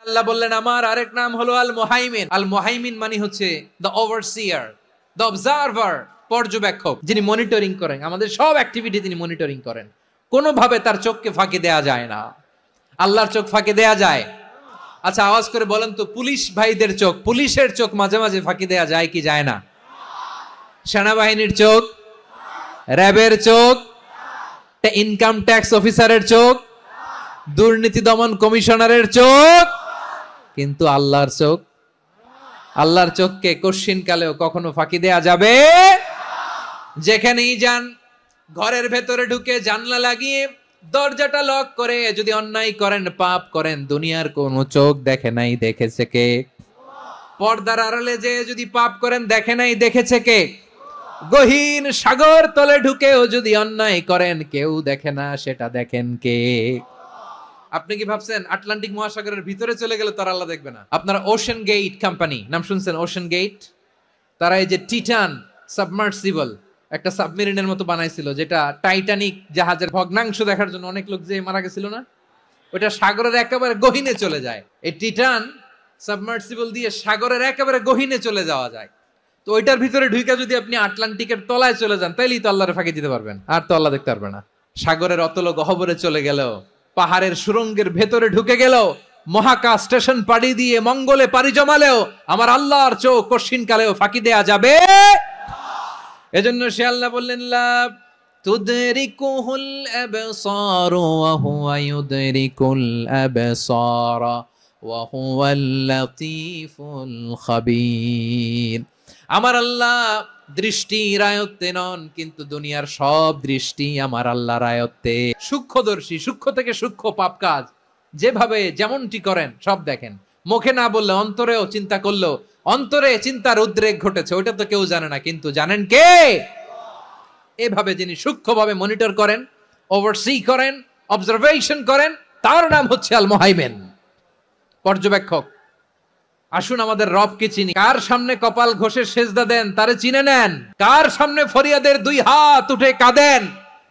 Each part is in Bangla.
আল্লাহ বললেন আমার আরেক নাম হলো আল মুহাইমিন। আল মুহাইমিন মানে হচ্ছে দ্য ওভারসিয়ার, দ্য অবজারভার, পর্যবেক্ষক, যিনি মনিটরিং করেন, আমাদের সব অ্যাক্টিভিটি তিনি মনিটরিং করেন। কোনোভাবে তার চোখকে ফাঁকি দেয়া যায় না। আল্লাহর চোখ ফাঁকি দেয়া যায়? আচ্ছা আওয়াজ করে বলেন তো, পুলিশ ভাইদের চোখ, পুলিশের চোখ মাঝে মাঝে ফাঁকি দেয়া যায় কি যায় না? সেনাবাহিনীর চোখ, র্যাবের চোখ, ইনকাম ট্যাক্স অফিসারের চোখ, দুর্নীতি দমন কমিশনারের চোখ, কিন্তু আল্লাহর চোখ, আল্লাহর চোখকে কশ্চিন কালেও কখনো ফাঁকি দেয়া যাবে? যেখানেই যান, ঘরের ভেতরে ঢুকে জানলা লাগিয়ে দরজাটা লক করে যদি অন্যায় করেন, পাপ করেন, দুনিয়ার কোন চোখ দেখে নাই, দেখেছে কে? পর্দার আড়ালে যে যদি পাপ করেন, দেখে নাই, দেখেছে কে? গহীন সাগর তলে ঢুকেও যদি অন্যায় করেন, কেউ দেখে না, সেটা দেখেন কে? আপনি কি ভাবছেন আটলান্টিক মহাসাগরের ভিতরে চলে গেলে তারা আল্লাহ দেখবে না? আপনারা ওশান গেট কোম্পানি নাম শুনছেন? ওশান গেট, তারা এই যে টিটান সাবমার্সিবল একটা সাবমেরিনের মতো বানাইছিল, যেটা টাইটানিক জাহাজের ভগ্নাংশ দেখার জন্য অনেক লোক যে মারা গেছিল না, ওটা সাগরের একেবারে গহীনে চলে যায়। এই টিটান সাবমার্সিবল দিয়ে সাগরের একেবারে গহীনে চলে যাওয়া যায়। তো ওইটার ভিতরে ঢুইকা যদি আপনি আটলান্টিকের তলায় চলে যান, তাইলেই তো আল্লাহরে ফাঁকি দিতে পারবেন, আর তো আল্লাহ দেখতে পারবে না। সাগরের অতল গহ্বরে চলে গেল, পাহাড়ের সুরঙ্গের ভেতরে ঢুকে গেল, মহাকাশ স্টেশন পাড়ি দিয়ে মঙ্গলে পাড়ি জমালেও আমার আল্লাহর চোখ কশ্চিন কালেও ফাঁকি দেয়া যাবে? এজন্য সে আল্লাহ বললেন লা তুদরিকুহুল আবসার ওয়া হুয়া ইউদরিকুল আবসার ওয়া হুয়াল লাতীফুল খাবীর। আমার আল্লাহ দৃষ্টির আয়ত্তে নন, কিন্তু দুনিয়ার সব দৃষ্টি আমার আল্লাহর আয়ত্তে। সূক্ষ্মদর্শী, সূক্ষ্ম থেকে সূক্ষ্ম পাপ কাজ যেভাবে যেমনটি করেন সব দেখেন। মুখে না বললে অন্তরেও চিন্তা করলো, অন্তরে চিন্তার উদ্রেক ঘটেছে, ওইটা তো কেউ জানে না, কিন্তু জানেন কে? এভাবে যিনি সূক্ষ্মভাবে মনিটর করেন, ওভারসি করেন, অবজারভেশন করেন, তার নাম হচ্ছে আল মুহাইমিন, পর্যবেক্ষক। আসুন আমাদের রবকে চিনি। কার সামনে কপাল ঘষে সেজদা দেন তারে চিনে নেন। কার সামনে ফরিয়াদের দুই হাত উঠে কাঁদেন,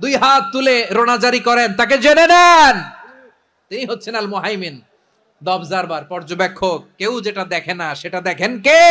দুই হাত তুলে রোনাজারি করেন, তাকে জেনে নেন। তিনি হচ্ছেন আল মুহাইমিন, দ্য অবজারভার, পর্যবেক্ষক। কেউ যেটা দেখে না সেটা দেখেন কে?